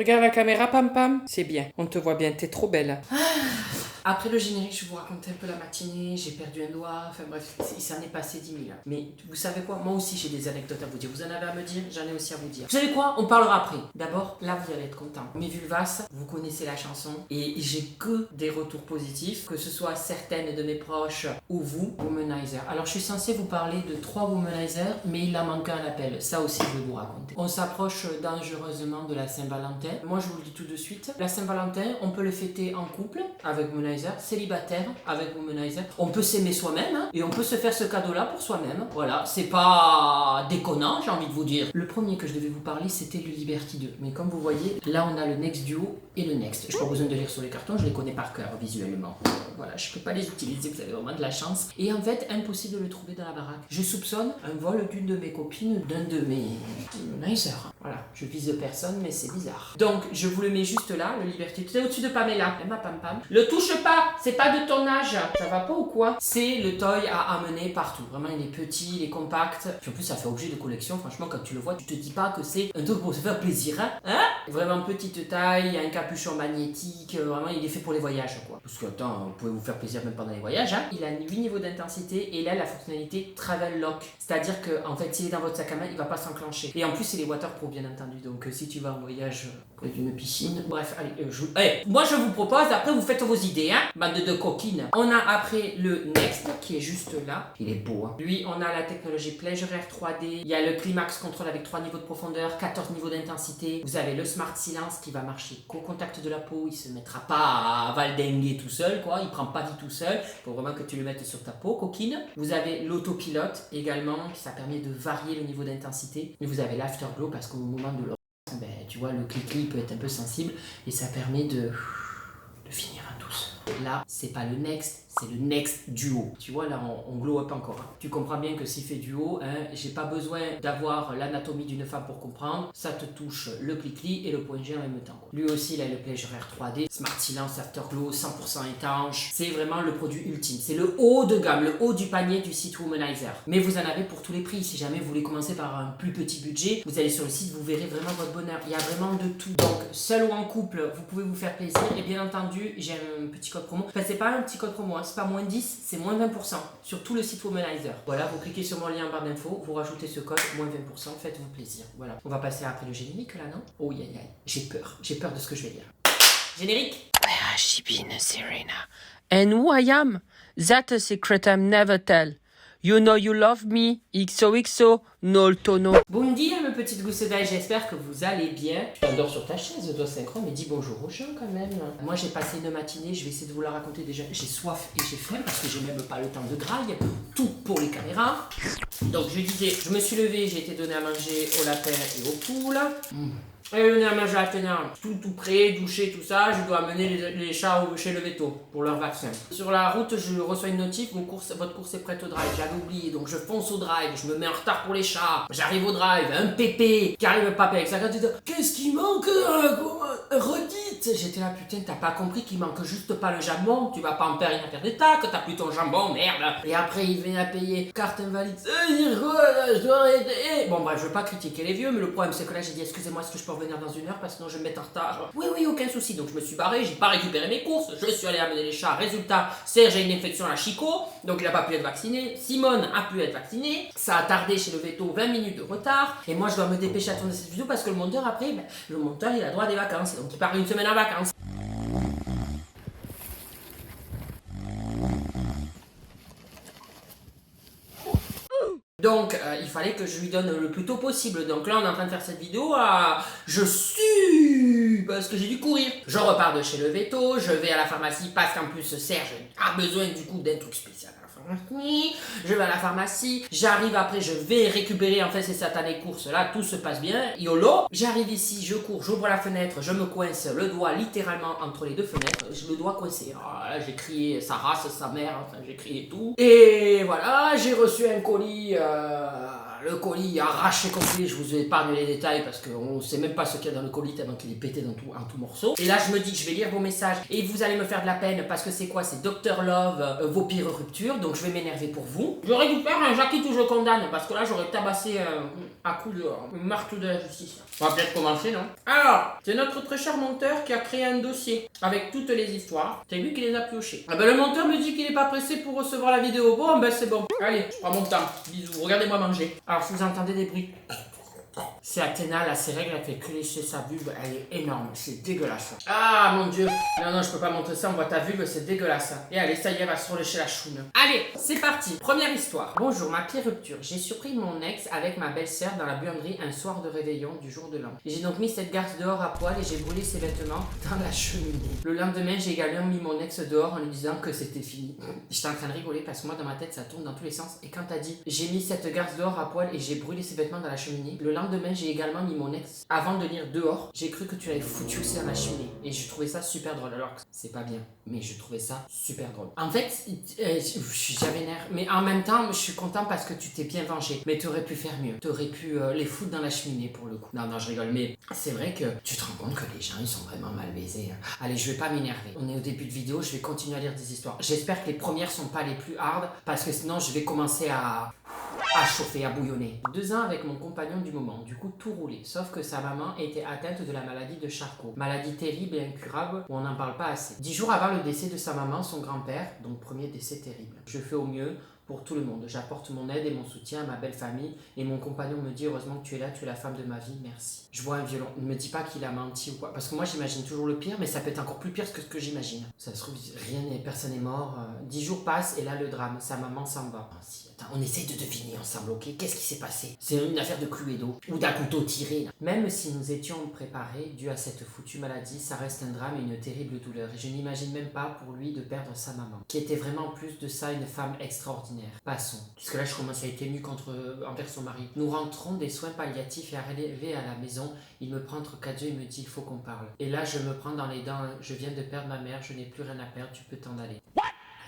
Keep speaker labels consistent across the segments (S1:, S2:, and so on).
S1: Regarde la caméra, Pam Pam. C'est bien, on te voit bien, t'es trop belle. Après le générique, je vais vous raconter un peu la matinée, j'ai perdu un doigt, enfin bref, il s'en est passé 10 000. Mais vous savez quoi, moi aussi j'ai des anecdotes à vous dire. Vous en avez à me dire, j'en ai aussi à vous dire. Vous savez quoi, on parlera après. D'abord, là vous allez être content. Mes vulvas, vous connaissez la chanson et j'ai que des retours positifs, que ce soit certaines de mes proches ou vous, Womanizer. Alors je suis censé vous parler de 3 Womanizers, mais il en manque un appel. Ça aussi je vais vous raconter. On s'approche dangereusement de la Saint-Valentin. Moi je vous le dis tout de suite, la Saint-Valentin, on peut le fêter en couple avec Womanizer, célibataire avec Womanizer. On peut s'aimer soi-même hein, et on peut se faire ce cadeau-là pour soi-même. Voilà, c'est pas déconnant, j'ai envie de vous dire. Le premier que je devais vous parler, c'était le Liberty 2. Mais comme vous voyez, là on a le Next Duo et le Next. Je n'ai pas besoin de lire sur les cartons, je les connais par cœur visuellement. Voilà, je ne peux pas les utiliser, vous avez vraiment de la chance. Et en fait, impossible de le trouver dans la baraque. Je soupçonne un vol d'une de mes copines, d'un de mes Womanizers. Voilà, je vise personne, mais c'est bizarre. Donc, je vous le mets juste là, le Liberty. C'est au-dessus de Pamela. Ma Pam Pam. Le touche pas, c'est pas de ton âge. Ça va pas ou quoi? C'est le toy à amener partout. Vraiment, il est petit, il est compact. Puis en plus, ça fait objet de collection. Franchement, quand tu le vois, tu te dis pas que c'est un truc pour se faire plaisir. Hein? Vraiment petite taille, il y a un capuchon magnétique. Vraiment, il est fait pour les voyages, quoi. Parce que, attends, vous pouvez vous faire plaisir même pendant les voyages. Hein? Il a 8 niveaux d'intensité et il a la fonctionnalité Travel Lock. C'est-à-dire que, en fait, s'il est dans votre sac à main, il va pas s'enclencher. Et en plus, c'est les waterproof, bien entendu. Donc, si tu vas en voyage près d'une piscine. Bref, allez, moi je vous propose, après vous faites vos idées, hein, bande de coquines. On a après le Next qui est juste là. Il est beau, hein. Lui, on a la technologie Pleasure Air 3D. Il y a le Climax Control avec 3 niveaux de profondeur, 14 niveaux d'intensité. Vous avez le Smart Silence qui va marcher qu'au contact de la peau. Il se mettra pas à valdinguer tout seul, quoi. Il prend pas vie tout seul. Il faut vraiment que tu le mettes sur ta peau, coquine. Vous avez l'autopilote également, ça permet de varier le niveau d'intensité. Et vous avez l'Afterglow parce qu'au moment de ben, tu vois, le clic-clic peut être un peu sensible et ça permet de finir en douce. Là, c'est pas le Next, c'est le Next Duo. Tu vois, là, on glow up encore. Hein. Tu comprends bien que s'il fait duo, hein, j'ai pas besoin d'avoir l'anatomie d'une femme pour comprendre. Ça te touche le clic-clic et le point G en même temps. Quoi. Lui aussi, il a le Pleasure Air 3D, Smart Silence, Afterglow, 100% étanche. C'est vraiment le produit ultime. C'est le haut de gamme, le haut du panier du site Womanizer. Mais vous en avez pour tous les prix. Si jamais vous voulez commencer par un plus petit budget, vous allez sur le site, vous verrez vraiment votre bonheur. Il y a vraiment de tout. Donc, seul ou en couple, vous pouvez vous faire plaisir. Et bien entendu, j'ai un petit code promo. Enfin, c'est pas un petit code promo, hein. C'est pas moins 10, c'est moins 20% sur tout le site Womanizer. Voilà, vous cliquez sur mon lien en barre d'infos, vous rajoutez ce code, moins 20%, faites-vous plaisir. Voilà. On va passer après le générique là, non? Oh, aïe aïe, j'ai peur de ce que je vais dire. Générique.
S2: Where has she been, Serena? And who I am? That's a secret I'm never tell. You know you love me, XOXO, no tono.
S1: Bon dia, mes petites gousses d'ail, j'espère que vous allez bien. Tu t'endors sur ta chaise, toi synchro, mais dis bonjour aux gens quand même. Moi j'ai passé une matinée, je vais essayer de vous la raconter déjà. J'ai soif et j'ai faim parce que j'ai même pas le temps de graille. Tout pour les caméras. Donc je disais, je me suis levée, j'ai été donné à manger au lapin et aux poules. Et on est à manger à tenir, tout prêt, douché, tout ça. Je dois amener les chats chez le veto pour leur vaccin. Sur la route, je reçois une notif, votre course est prête au drive. J'avais oublié, donc je fonce au drive, je me mets en retard pour les chats. J'arrive au drive, un pépé qui arrive pas avec sa carte. Qu'est-ce qui manque? Redites. J'étais là, putain, t'as pas compris qu'il manque juste pas le jambon. Tu vas pas en faire une affaire d'état que t'as plus ton jambon, merde. Et après, il vient à payer carte invalide. Je dois arrêter. Bon, bref, je veux pas critiquer les vieux, mais le problème c'est que là, j'ai dit, excusez-moi, est-ce que je peux revenir dans 1 heure parce que sinon je vais me mettre en retard. Oui, aucun souci. Donc je me suis barré, j'ai pas récupéré mes courses, je suis allé amener les chats. Résultat, Serge a une infection à Chico, donc il a pas pu être vacciné. Simone a pu être vaccinée. Ça a tardé chez le veto, 20 minutes de retard. Et moi je dois me dépêcher à tourner cette vidéo parce que le monteur après, le monteur il a droit à des vacances. Donc il part 1 semaine en vacances. Donc, il fallait que je lui donne le plus tôt possible. Donc là, on est en train de faire cette vidéo je suis parce que j'ai dû courir. Je repars de chez le veto, je vais à la pharmacie parce qu'en plus, Serge a besoin du coup d'un truc spécial. Je vais à la pharmacie, j'arrive après, je vais récupérer en fait ces satanées courses là, tout se passe bien, YOLO. J'arrive ici, je cours, j'ouvre la fenêtre, je me coince le doigt littéralement entre les 2 fenêtres, le doigt coincé. Oh, là, j'ai crié sa race, sa mère, enfin j'ai crié tout. Et voilà, j'ai reçu un colis le colis arraché complet, je vous épargne les détails parce qu'on sait même pas ce qu'il y a dans le colis tellement qu'il est pété en tout morceaux. Et là je me dis que je vais lire vos messages et vous allez me faire de la peine parce que c'est quoi? C'est Dr Love, vos pires ruptures, donc je vais m'énerver pour vous. J'aurais dû faire un J'acquitte ou je condamne parce que là j'aurais tabassé à coup de marteau de la justice. On va peut-être commencer, non? Alors, c'est notre très cher monteur qui a créé un dossier avec toutes les histoires. C'est lui qui les a piochées. Ah ben le monteur me dit qu'il est pas pressé pour recevoir la vidéo. Bon ben c'est bon. Allez, je prends mon temps. Bisous. Regardez-moi manger. Alors si vous entendez des bruits, c'est Athéna, là, ses règles, elle fait clécher sa vulve, elle est énorme, c'est dégueulasse. Ah mon dieu, non, je peux pas montrer ça, on voit ta vulve, c'est dégueulasse. Et allez, ça y est, elle va se relâcher la choune. Allez, c'est parti, première histoire. Bonjour, ma pire rupture. J'ai surpris mon ex avec ma belle-sœur dans la buanderie un soir de réveillon du jour de l'an. J'ai donc mis cette garce dehors à poil et j'ai brûlé ses vêtements dans la cheminée. Le lendemain, j'ai également mis mon ex dehors en lui disant que c'était fini. J'étais en train de rigoler parce que moi, dans ma tête, ça tourne dans tous les sens. Et quand t'as dit, j'ai mis cette garce dehors à poil et j'ai brûlé ses vêtements dans la cheminée, le lendemain, j'ai également mis mon ex avant de lire dehors. J'ai cru que tu l'avais foutu aussi dans la cheminée. Et je trouvais ça super drôle. Alors que c'est pas bien, mais je trouvais ça super drôle. En fait, je suis jamais vénère. Mais en même temps, je suis content parce que tu t'es bien vengé. Mais tu aurais pu faire mieux. Tu aurais pu les foutre dans la cheminée pour le coup. Non, je rigole. Mais c'est vrai que tu te rends compte que les gens, ils sont vraiment mal baisés. Allez, je vais pas m'énerver. On est au début de vidéo. Je vais continuer à lire des histoires. J'espère que les premières sont pas les plus hard. Parce que sinon, je vais commencer à chauffer, à bouillonner. 2 ans avec mon compagnon du moment, du coup tout roulé, sauf que sa maman était atteinte de la maladie de Charcot, maladie terrible et incurable où on n'en parle pas assez. 10 jours avant le décès de sa maman, son grand-père, donc premier décès terrible. Je fais au mieux pour tout le monde, j'apporte mon aide et mon soutien à ma belle famille et mon compagnon me dit heureusement que tu es là, tu es la femme de ma vie, merci. Je vois un violon, ne me dis pas qu'il a menti ou quoi, parce que moi j'imagine toujours le pire, mais ça peut être encore plus pire que ce que j'imagine. Ça se trouve, personne n'est mort, 10 jours passent et là le drame, sa maman s'en va. On essaye de deviner ensemble, ok? Qu'est-ce qui s'est passé? C'est une affaire de Cluedo ou d'un couteau tiré là. Même si nous étions préparés, dû à cette foutue maladie, ça reste un drame et une terrible douleur. Et je n'imagine même pas pour lui de perdre sa maman, qui était vraiment en plus de ça une femme extraordinaire. Passons, puisque là je commence à être ému envers son mari. Nous rentrons des soins palliatifs et arrivé à la maison, il me prend entre 4 yeux et me dit il faut qu'on parle. Et là je me prends dans les dents, je viens de perdre ma mère, je n'ai plus rien à perdre, tu peux t'en aller.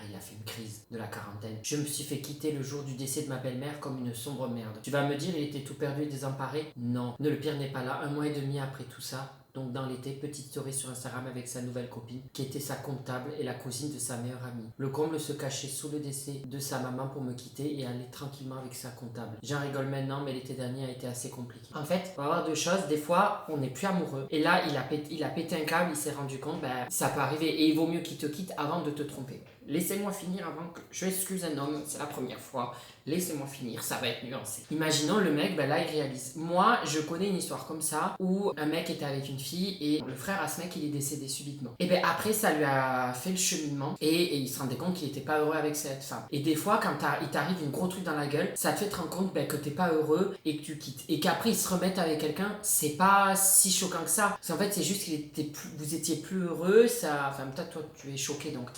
S1: Il a fait une crise de la quarantaine. Je me suis fait quitter le jour du décès de ma belle-mère comme une sombre merde. Tu vas me dire, il était tout perdu et désemparé? Non, le pire n'est pas là. 1 mois et demi après tout ça, donc dans l'été, petite story sur Instagram avec sa nouvelle copine, qui était sa comptable et la cousine de sa meilleure amie. Le comble se cachait sous le décès de sa maman pour me quitter et aller tranquillement avec sa comptable. J'en rigole maintenant, mais l'été dernier a été assez compliqué. En fait, on va avoir 2 choses. Des fois, on n'est plus amoureux. Et là, il a pété un câble, il s'est rendu compte, ça peut arriver. Et il vaut mieux qu'il te quitte avant de te tromper. Laissez-moi finir avant que je excuse un homme, c'est la première fois. Laissez-moi finir, ça va être nuancé. Imaginons le mec, là il réalise. Moi, je connais une histoire comme ça où un mec était avec une fille et le frère à ce mec, il est décédé subitement. Et après, ça lui a fait le cheminement et il se rendait compte qu'il était pas heureux avec cette femme. Et des fois, quand il t'arrive une gros truc dans la gueule, ça te fait te rendre compte que t'es pas heureux et que tu quittes. Et qu'après, ils se remettent avec quelqu'un, c'est pas si choquant que ça. En fait, c'est juste vous étiez plus heureux, peut-être toi, tu es choqué donc.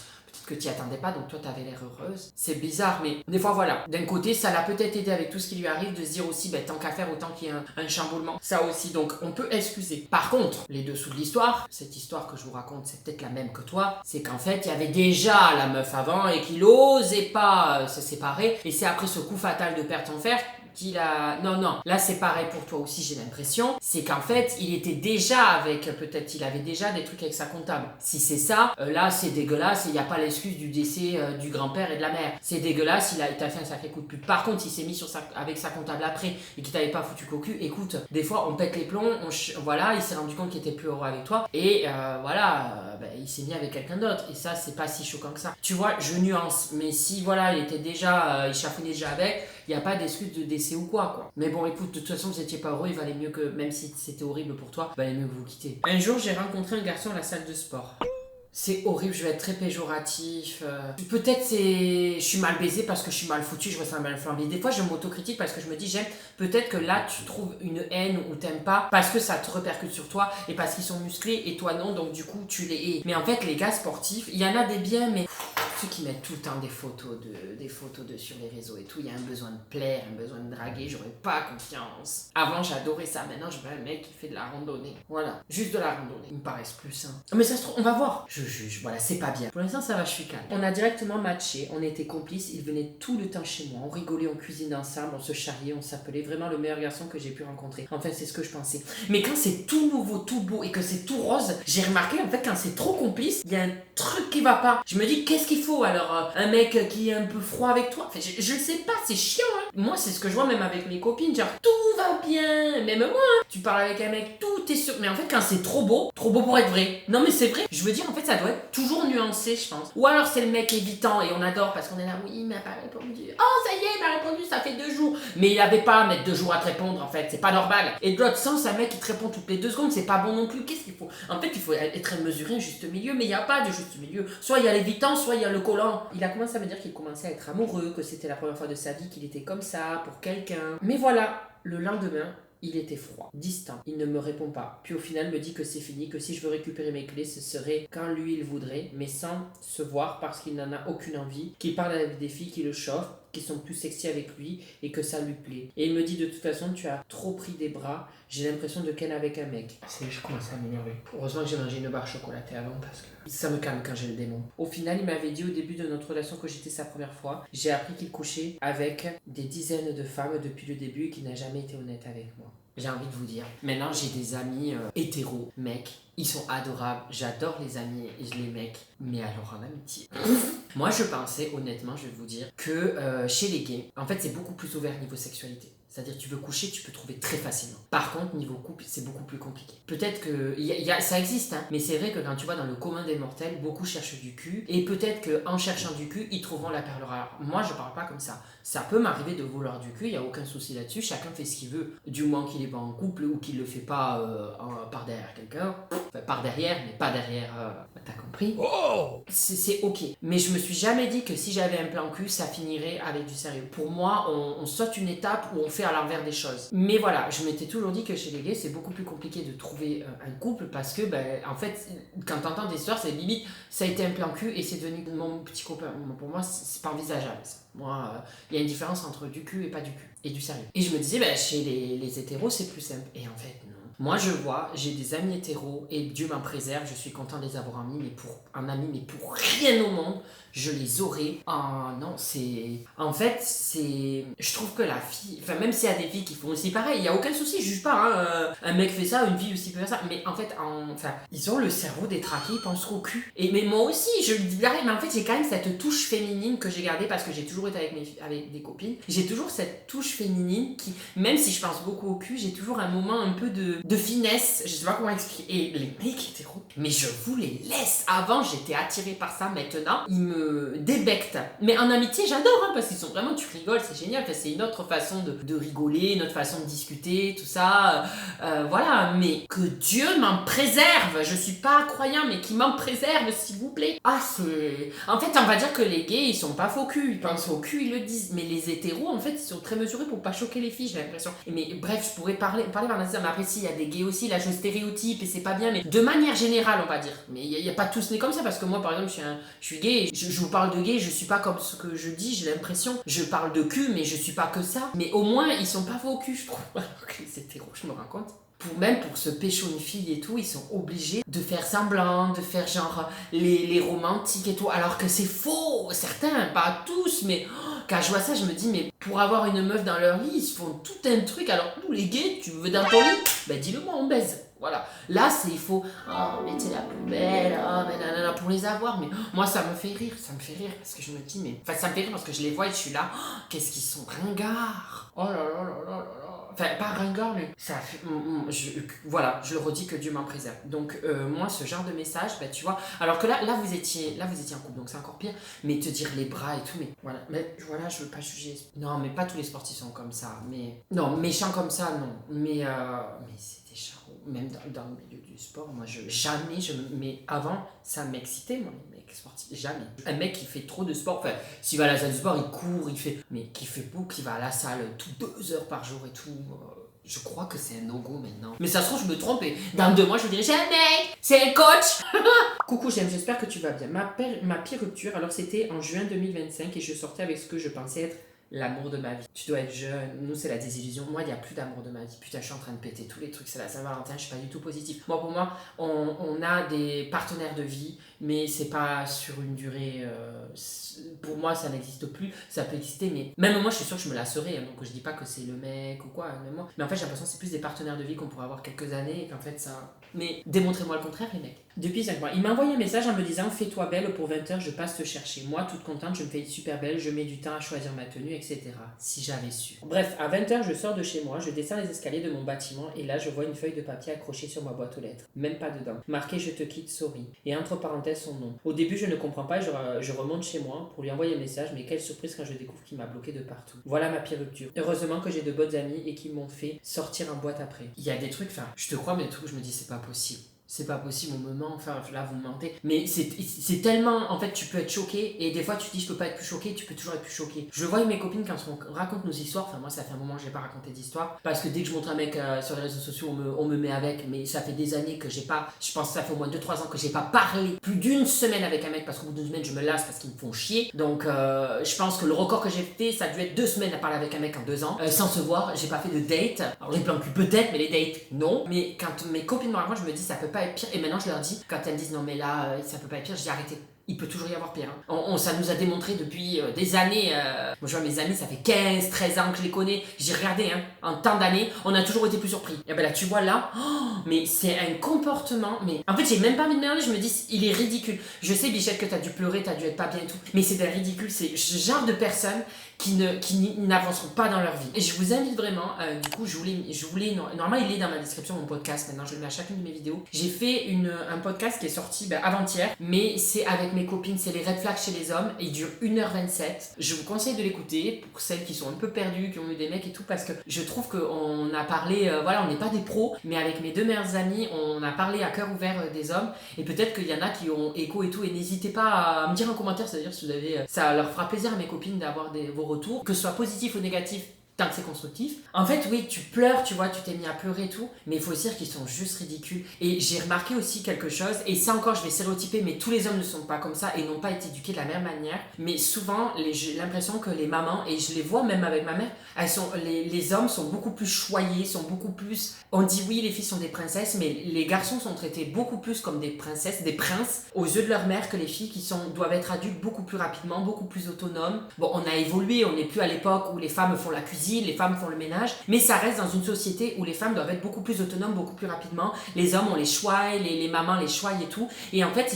S1: Que tu n'y attendais pas, donc toi t'avais l'air heureuse. C'est bizarre, mais des fois voilà. D'un côté, ça l'a peut-être aidé avec tout ce qui lui arrive de se dire aussi, tant qu'à faire, autant qu'il y ait un chamboulement. Ça aussi, donc on peut excuser. Par contre, les dessous de l'histoire, cette histoire que je vous raconte, c'est peut-être la même que toi, c'est qu'en fait, il y avait déjà la meuf avant et qu'il osait pas se séparer. Et c'est après ce coup fatal de perdre ton frère Non, là c'est pareil pour toi aussi, j'ai l'impression. C'est qu'en fait, il était déjà il avait déjà des trucs avec sa comptable. Si c'est ça, là c'est dégueulasse et il n'y a pas l'excuse du décès du grand-père et de la mère. C'est dégueulasse, il t'a fait un sacré coup de pute. Par contre, s'il s'est mis avec sa comptable après et qu'il t'avait pas foutu cocu, écoute, des fois on pète les plombs, il s'est rendu compte qu'il était plus heureux avec toi et il s'est mis avec quelqu'un d'autre. Et ça, c'est pas si choquant que ça. Tu vois, je nuance, mais si il était déjà, il chafouinait déjà avec, il n'y a pas d'excuse de décès ou quoi. Mais bon, écoute, de toute façon, vous n'étiez pas heureux, il valait mieux que, même si c'était horrible pour toi, il valait mieux que vous quittez. Un jour, j'ai rencontré un garçon à la salle de sport. C'est horrible, je vais être très péjoratif. Peut-être je suis mal baisé parce que je suis mal foutu, je ressemble à un flambier. Des fois, je m'autocritique parce que je me dis, peut-être que là, tu trouves une haine ou t'aimes pas parce que ça te répercute sur toi et parce qu'ils sont musclés et toi non, donc du coup, tu les hais. Mais en fait, les gars sportifs, il y en a des biens, mais ceux qui mettent tout le temps des photos sur les réseaux et tout, il y a un besoin de plaire, un besoin de draguer, j'aurais pas confiance. Avant, j'adorais ça, maintenant, je veux un mec qui fait de la randonnée. Voilà, juste de la randonnée. Ils me paraissent plus sains. Mais ça se trouve, on va voir. Je juge, voilà, c'est pas bien. Pour l'instant, ça va, je suis calme. On a directement matché, on était complices, il venait tout le temps chez moi. On rigolait, on cuisinait ensemble, on se charriait, on s'appelait. Vraiment le meilleur garçon que j'ai pu rencontrer. Enfin, c'est ce que je pensais. Mais quand c'est tout nouveau, tout beau et que c'est tout rose, j'ai remarqué, en fait, quand c'est trop complice, il y a un truc qui va pas. Je me dis, qu'est-ce qu'il faut alors un mec qui est un peu froid avec toi? Enfin, je sais pas, c'est chiant, hein. Moi, c'est ce que je vois même avec mes copines, genre, tout va bien. Même moi, hein. Tu parles avec un mec, tout est sûr. Mais en fait, quand c'est trop beau pour être vrai. Non, mais c'est vrai. Je veux dire, en fait, ça doit être toujours nuancé, je pense. Ou alors, c'est le mec évitant et on adore parce qu'on est là, oui, il m'a pas répondu. Oh, ça y est, il m'a répondu, ça fait 2 jours. Mais il avait pas à mettre 2 jours à te répondre, en fait, c'est pas normal. Et de l'autre sens, un mec qui te répond toutes les 2 secondes, c'est pas bon non plus. Qu'est-ce qu'il faut? En fait, il faut être mesuré, un juste milieu, mais il n'y a pas de juste milieu. Soit il y a l'évitant, soit il y a le collant. Il a commencé à me dire qu'il commençait à être amoureux, que c'était la première fois de sa vie qu'il était comme ça, pour quelqu'un. Mais voilà, le lendemain, il était froid, distant, il ne me répond pas. Puis au final me dit que c'est fini, que si je veux récupérer mes clés, ce serait quand lui il voudrait, mais sans se voir parce qu'il n'en a aucune envie, qu'il parle avec des filles qui le chauffent, qui sont plus sexy avec lui et que ça lui plaît. Et il me dit de toute façon tu as trop pris des bras, j'ai l'impression de ken avec un mec. Je commence à m'énerver. Heureusement que j'ai mangé une barre chocolatée avant parce que ça me calme quand j'ai le démon. Au final il m'avait dit au début de notre relation que j'étais sa première fois. J'ai appris qu'il couchait avec des dizaines de femmes depuis le début et qu'il n'a jamais été honnête avec moi. J'ai envie de vous dire, maintenant j'ai des amis hétéros, mecs, ils sont adorables, j'adore les amis et les mecs, mais alors en amitié. Moi je pensais, honnêtement, je vais vous dire, que chez les gays, en fait c'est beaucoup plus ouvert niveau sexualité. C'est-à-dire tu veux coucher, tu peux trouver très facilement. Par contre, niveau couple, c'est beaucoup plus compliqué. Peut-être que ça existe, hein, mais c'est vrai que quand tu vois dans le commun des mortels, beaucoup cherchent du cul, et peut-être qu'en cherchant du cul, ils trouveront la perle rare. Moi, je parle pas comme ça. Ça peut m'arriver de vouloir du cul, il n'y a aucun souci là-dessus, chacun fait ce qu'il veut, du moment qu'il n'est pas en couple ou qu'il le fait pas par derrière quelqu'un. Enfin, par derrière, mais pas derrière. T'as compris? Oh, c'est ok. Mais je me suis jamais dit que si j'avais un plan cul, ça finirait avec du sérieux. Pour moi, on saute une étape où on fait à l'envers des choses. Mais voilà, je m'étais toujours dit que chez les gays, c'est beaucoup plus compliqué de trouver un couple parce que, en fait, quand t'entends des histoires, c'est limite, ça a été un plan cul et c'est devenu mon petit copain. Pour moi, c'est pas envisageable ça. Moi, il y a une différence entre du cul et pas du cul, et du sérieux. Et je me disais, chez les hétéros, c'est plus simple. Et en fait, non. Moi, je vois, j'ai des amis hétéros, et Dieu m'en préserve, je suis content de les avoir amis, mais pour rien au monde, je les aurais. Ah non, c'est... En fait, c'est... Je trouve que la fille... Enfin, même s'il y a des filles qui font aussi pareil, il n'y a aucun souci, je juge pas, hein. Un mec fait ça, une fille aussi peut faire ça. Mais en fait, ils ont le cerveau détraqué, ils pensent au cul. Mais moi aussi, je le dis pareil, mais en fait, j'ai quand même cette touche féminine que j'ai gardée parce que j'ai toujours été avec des copines. J'ai toujours cette touche féminine qui, même si je pense beaucoup au cul, j'ai toujours un moment un peu de finesse. Je sais pas comment expliquer. Et les mecs hétéros, mais je vous les laisse. Avant, j'étais attirée par ça, maintenant, ils me débectent. Mais en amitié, j'adore, hein, parce qu'ils sont vraiment, tu rigoles, c'est génial. Enfin, c'est une autre façon de rigoler, une autre façon de discuter, tout ça. Voilà, mais que Dieu m'en préserve. Je suis pas croyant, mais qu'il m'en préserve, s'il vous plaît. Ah, c'est... En fait, on va dire que les gays, ils sont pas faux cul. Ils pensent au cul, ils le disent. Mais les hétéros, en fait, ils sont très mesurés pour pas choquer les filles, j'ai l'impression. Mais bref, je pourrais parler par là, mais après, si, il y a des gays aussi, là, je stéréotype et c'est pas bien, mais de manière générale, on va dire. Mais il y a pas tous nés comme ça, parce que moi, par exemple, je suis gay, je vous parle de gay, je suis pas comme ce que je dis, j'ai l'impression. Je parle de cul, mais je suis pas que ça. Mais au moins, ils sont pas faux cul, je trouve. Alors que les hétéros, je me rends compte. Même pour se pécho une fille et tout, ils sont obligés de faire semblant, de faire genre les romantiques et tout, alors que c'est faux, certains, pas tous, mais quand je vois ça, je me dis, mais pour avoir une meuf dans leur lit, ils se font tout un truc, alors nous les gays, tu veux dans ton lit, dis-le moi, on baise. Voilà, là il faut, mais t'es la plus belle, mais nanana, pour les avoir, mais moi ça me fait rire, parce que je me dis, mais, enfin ça me fait rire parce que je les vois et je suis là, qu'est-ce qu'ils sont ringards, oh là là là là là là. Enfin, pas ringard, mais ça fait... voilà, je le redis, que Dieu m'en préserve. Donc, moi, ce genre de message, tu vois... Alors que là vous étiez en couple, donc c'est encore pire. Mais te dire les bras et tout, mais voilà. Mais voilà, je veux pas juger. Non, mais pas tous les sportifs sont comme ça. Mais... Non, méchants comme ça, non. Mais c'est des charros. Même dans le milieu du sport, moi, mais avant, ça m'excitait, moi, les mecs sportifs. Jamais. Un mec qui fait trop de sport, enfin, s'il va à la salle de sport, il court, il fait... Mais qui fait beaucoup, qui va à la salle 2 heures par jour et tout... Je crois que c'est un no-go maintenant. Mais ça se trouve, je me trompe et dans 2 mois, je vous dirai, j'ai un mec, c'est un coach. Coucou, j'espère que tu vas bien. Ma pire rupture, alors c'était en juin 2025 et je sortais avec ce que je pensais être l'amour de ma vie. Tu dois être jeune, nous c'est la désillusion. Moi, il n'y a plus d'amour de ma vie. Putain, je suis en train de péter tous les trucs, c'est la Saint-Valentin, je suis pas du tout positif. Moi, pour moi, on a des partenaires de vie, mais c'est pas sur une durée. Pour moi, ça n'existe plus. Ça peut exister, mais même moi, je suis sûre que je me lasserai. Hein, donc, je dis pas que c'est le mec ou quoi. Même moi. Mais en fait, j'ai l'impression que c'est plus des partenaires de vie qu'on pourrait avoir quelques années et qu'en fait, ça. Mais démontrez-moi le contraire, les mecs. Depuis 5 mois, il m'a envoyé un message en me disant fais-toi belle pour 20h, je passe te chercher. Moi, toute contente, je me fais super belle, je mets du temps à choisir ma tenue, etc. Si j'avais su. Bref, à 20h, je sors de chez moi, je descends les escaliers de mon bâtiment et là, je vois une feuille de papier accrochée sur ma boîte aux lettres. Même pas dedans. Marqué je te quitte, sorry. Et entre parenthèses, son nom. Au début, je ne comprends pas et je remonte chez moi pour lui envoyer un message, mais quelle surprise quand je découvre qu'il m'a bloqué de partout. Voilà ma pire rupture. Heureusement que j'ai de bonnes amies et qui m'ont fait sortir en boîte après. Il y a des trucs, enfin, je te crois, mais des trucs où je me dis c'est pas possible. C'est pas possible, on me ment, enfin là vous me mentez. Mais c'est tellement, en fait tu peux être choqué et des fois tu te dis je peux pas être plus choqué, tu peux toujours être plus choqué. Je vois mes copines quand on raconte nos histoires, enfin moi ça fait un moment que j'ai pas raconté d'histoire, parce que dès que je montre un mec sur les réseaux sociaux on me met avec, mais ça fait des années que j'ai pas, je pense que ça fait au moins 2-3 ans que j'ai pas parlé plus d'une semaine avec un mec, parce qu'au bout d'une semaine je me lasse parce qu'ils me font chier. Donc je pense que le record que j'ai fait, ça a dû être 2 semaines à parler avec un mec en 2 ans, sans se voir, j'ai pas fait de date. Alors les plans cul peut-être, mais les dates non. Mais quand mes copines me racontent, je me dis ça peut pas être pire, et maintenant je leur dis, quand elles me disent non mais là ça peut pas être pire, je dis arrêtez. Il peut toujours y avoir pire. Hein. Ça nous a démontré depuis des années. Moi, je vois mes amis, ça fait 15-13 ans que je les connais. J'ai regardé, hein, en tant d'années, on a toujours été plus surpris. Et ben là, tu vois là, mais c'est un comportement. Mais en fait, j'ai même pas envie de m'énerver. Je me dis, il est ridicule. Je sais, Bichette, que t'as dû pleurer, t'as dû être pas bien et tout. Mais c'est un ridicule. C'est ce genre de personnes qui n'avanceront pas dans leur vie. Et je vous invite vraiment, du coup, je voulais, normalement il est dans ma description, mon podcast, maintenant je le mets à chacune de mes vidéos. J'ai fait un podcast qui est sorti avant-hier, mais c'est avec mes copines, c'est les red flags chez les hommes, et il dure 1h27. Je vous conseille de l'écouter, pour celles qui sont un peu perdues, qui ont eu des mecs et tout, parce que je trouve qu'on a parlé, voilà, on n'est pas des pros, mais avec mes 2 meilleures amies, on a parlé à cœur ouvert des hommes, et peut-être qu'il y en a qui ont écho et tout, et n'hésitez pas à me dire en commentaire, c'est-à-dire si vous avez, ça leur fera plaisir à mes copines d'avoir vos retours, que ce soit positif ou négatif, tant que c'est constructif. En fait, oui, tu pleures, tu vois, tu t'es mis à pleurer et tout, mais il faut se dire qu'ils sont juste ridicules. Et j'ai remarqué aussi quelque chose, et ça encore, je vais stéréotyper, mais tous les hommes ne sont pas comme ça et n'ont pas été éduqués de la même manière. Mais souvent, j'ai l'impression que les mamans, et je les vois même avec ma mère, les hommes sont beaucoup plus choyés, sont beaucoup plus... On dit oui, les filles sont des princesses, mais les garçons sont traités beaucoup plus comme des princesses, des princes, aux yeux de leur mère, que les filles qui doivent être adultes beaucoup plus rapidement, beaucoup plus autonomes. Bon, on a évolué, on n'est plus à l'époque où les femmes font la cuisine, les femmes font le ménage, mais ça reste dans une société où les femmes doivent être beaucoup plus autonomes, beaucoup plus rapidement. Les hommes, on les choie, les mamans les choient et tout. Et en fait,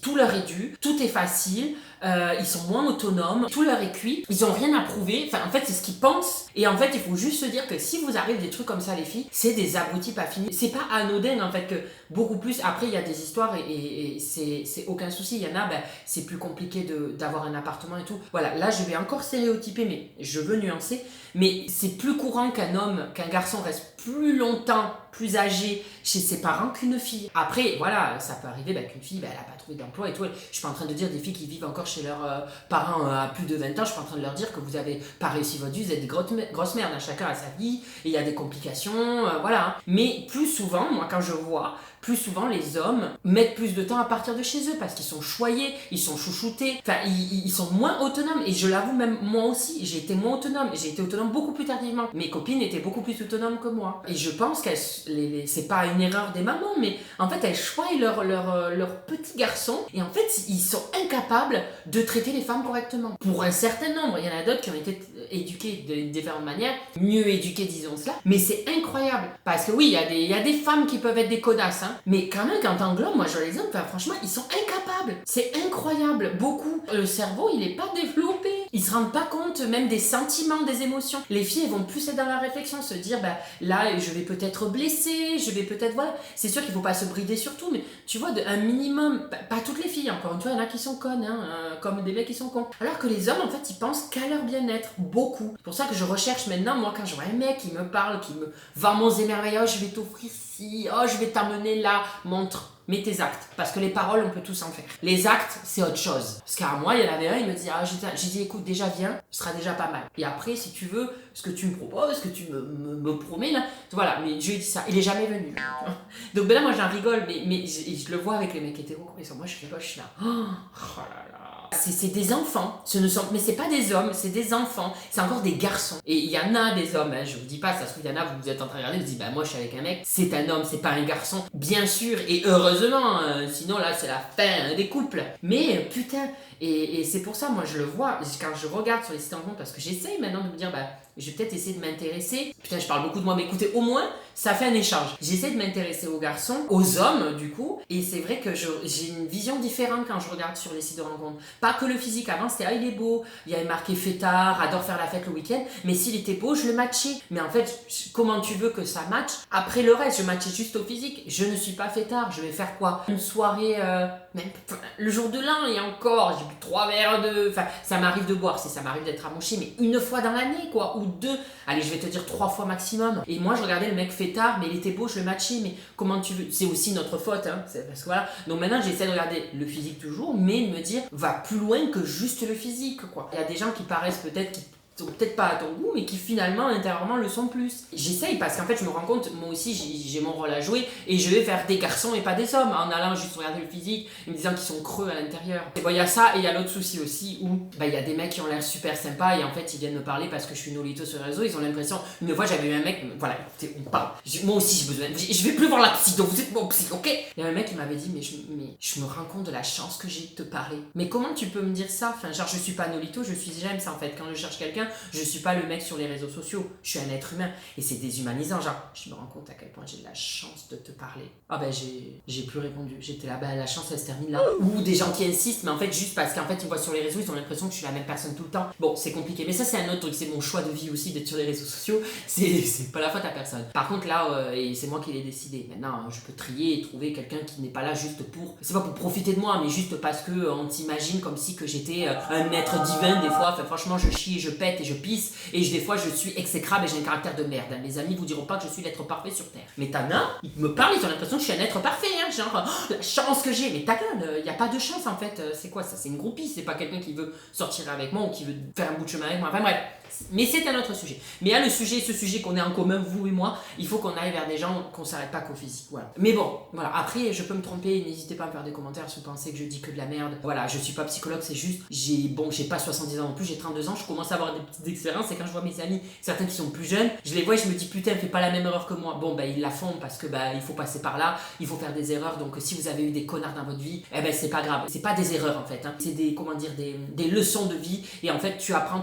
S1: tout leur est dû, tout est facile, ils sont moins autonomes, tout leur est cuit, ils ont rien à prouver. Enfin, en fait, c'est ce qu'ils pensent. Et en fait, il faut juste se dire que si vous arrivez des trucs comme ça, les filles, c'est des abrutis pas finis. C'est pas anodin, en fait, que beaucoup plus. Après, il y a des histoires et c'est aucun souci. Il y en a, c'est plus compliqué d'avoir un appartement et tout. Voilà, là, je vais encore stéréotyper, mais je veux nuancer. Mais c'est plus courant qu'un garçon reste plus longtemps, plus âgé chez ses parents qu'une fille. Après, voilà, ça peut arriver qu'une fille, elle n'a pas trouvé d'emploi et tout. Je suis pas en train de dire des filles qui vivent encore chez leurs parents à plus de 20 ans, je suis pas en train de leur dire que vous avez pas réussi votre vie, vous êtes des grosses merdes. Chacun a sa vie, et il y a des complications, voilà. Mais plus souvent, moi quand je vois, plus souvent les hommes mettent plus de temps à partir de chez eux parce qu'ils sont choyés, ils sont chouchoutés, enfin ils sont moins autonomes. Et je l'avoue, même moi aussi, j'ai été moins autonome, j'ai été autonome beaucoup plus tardivement. Mes copines étaient beaucoup plus autonomes que moi. Et je pense que c'est pas une erreur des mamans, mais en fait elles choient leur petit garçon, et en fait ils sont incapables de traiter les femmes correctement. Pour un certain nombre, il y en a d'autres qui ont été éduquées de différentes manières, mieux éduquées disons cela, mais c'est incroyable. Parce que oui, il y a des femmes qui peuvent être des connasses, hein, mais quand même quand t'englobes, moi je vois les hommes, franchement ils sont incapables. C'est incroyable, beaucoup. Le cerveau il est pas développé. Ils se rendent pas compte même des sentiments, des émotions. Les filles elles vont plus être dans la réflexion, se dire là je vais peut-être blesser, je vais peut-être voilà. C'est sûr qu'il faut pas se brider sur tout, mais tu vois un minimum, pas toutes les filles encore une fois, il y en a qui sont connes, hein, comme des mecs qui sont cons. Alors que les hommes en fait ils pensent qu'à leur bien-être, beaucoup. C'est pour ça que je recherche maintenant, moi quand je vois un mec qui me parle, qui me vend mon émerveil, oh je vais t'offrir ci, oh je vais t'emmener là, montre. mais tes actes. Parce que les paroles, on peut tous en faire. Les actes, c'est autre chose. Parce qu'à moi, il y en avait un, il me dit, j'ai dit, écoute, déjà viens, ce sera déjà pas mal. Et après, si tu veux, ce que tu me proposes, ce que tu me promets, là, voilà, mais je lui ai dit ça, il est jamais venu. Donc ben là, moi, j'en rigole, mais je le vois avec les mecs hétéros, moi, je rigole, je suis là, oh là là. C'est des enfants, mais c'est pas des hommes, c'est des enfants, c'est encore des garçons. Et il y en a des hommes, hein, je vous dis pas, ça se trouve, il y en a, vous êtes en train de regarder, vous dites, bah moi je suis avec un mec, c'est un homme, c'est pas un garçon, bien sûr, et heureusement, sinon là c'est la fin des couples. Mais putain, et c'est pour ça, moi je le vois, quand je regarde sur les sites en compte, parce que j'essaye maintenant de me dire, bah je vais peut-être essayer de m'intéresser. Putain, je parle beaucoup de moi, mais écoutez, au moins, ça fait un échange. J'essaie de m'intéresser aux garçons, aux hommes, du coup, et c'est vrai que j'ai une vision différente quand je regarde sur les sites de rencontres. Pas que le physique, avant c'était, il est beau, il y avait marqué fêtard, adore faire la fête le week-end, mais s'il était beau, je le matchais. Mais en fait, comment tu veux que ça matche? Après le reste, je matchais juste au physique. Je ne suis pas fêtard, je vais faire quoi? Une soirée, même le jour de l'an, et encore, j'ai bu 3 verres de... Enfin, ça m'arrive de boire, ça m'arrive d'être amoché, mais une fois dans l'année, quoi, ou 2, allez, je vais te dire 3 fois maximum. Et moi, je regardais le mec fêtard, mais il était beau, je le matchais, mais comment tu veux? C'est aussi notre faute, hein, parce que voilà. Donc maintenant, j'essaie de regarder le physique toujours, mais de me dire, va plus loin que juste le physique, quoi. Il y a des gens qui paraissent peut-être, qui sont peut-être pas à ton goût, mais qui finalement, intérieurement, le sont plus. J'essaye, parce qu'en fait, je me rends compte, moi aussi, j'ai mon rôle à jouer, et je vais faire des garçons et pas des hommes, en allant juste regarder le physique, et me disant qu'ils sont creux à l'intérieur. Et bon, il y a ça, et il y a l'autre souci aussi, où il y a des mecs qui ont l'air super sympas, et en fait, ils viennent me parler parce que je suis nolito sur les réseaux, ils ont l'impression, une fois, j'avais eu un mec, voilà, écoutez, on parle. Moi aussi, j'ai besoin, je vais plus voir la psy, donc vous êtes mon psy, ok? Il y a un mec qui m'avait dit, mais je me rends compte de la chance que j'ai de te parler. Mais comment tu peux me dire ça? Enfin, genre, je suis pas nolito, je suis j'aime ça, en fait. Quand je cherche quelqu'un, je suis pas le mec sur les réseaux sociaux, je suis un être humain, et c'est déshumanisant, genre, je me rends compte à quel point j'ai de la chance de te parler. Ah ben j'ai plus répondu, j'étais là, bah la chance elle se termine là. Ou des gens qui insistent, mais en fait juste parce qu'en fait ils voient sur les réseaux, ils ont l'impression que je suis la même personne tout le temps. Bon, c'est compliqué, mais ça c'est un autre truc, c'est mon choix de vie aussi d'être sur les réseaux sociaux, c'est pas la faute à personne. Par contre là, et c'est moi qui l'ai décidé, maintenant je peux trier et trouver quelqu'un qui n'est pas là juste pour, c'est pas pour profiter de moi, mais juste parce que on t'imagine comme si que j'étais un maître divin des fois, enfin franchement je chie, je pète et je pisse, et des fois je suis exécrable et j'ai un caractère de merde. Mes amis vous diront pas que je suis l'être parfait sur terre. Mais t'en as, ils me parlent, ils ont l'impression que je suis un être parfait, hein, genre la chance que j'ai. Mais ta gueule, y a pas de chance en fait. C'est quoi ça? C'est une groupie, c'est pas quelqu'un qui veut sortir avec moi ou qui veut faire un bout de chemin avec moi. Enfin bref. Mais c'est un autre sujet. Mais il y a ce sujet qu'on est en commun, vous et moi, il faut qu'on aille vers des gens, qu'on s'arrête pas qu'au physique. Voilà. Mais bon, voilà. Après, je peux me tromper, n'hésitez pas à me faire des commentaires si vous pensez que je dis que de la merde. Voilà, je suis pas psychologue, c'est juste, j'ai pas 70 ans non plus, j'ai 32 ans, je commence à avoir des petites expériences, et quand je vois mes amis, certains qui sont plus jeunes, je les vois et je me dis putain, fais pas la même erreur que moi. Bon, ils la font parce que il faut passer par là, il faut faire des erreurs, donc si vous avez eu des connards dans votre vie, c'est pas grave. C'est pas des erreurs en fait, hein. C'est des leçons de vie, et en fait, tu apprends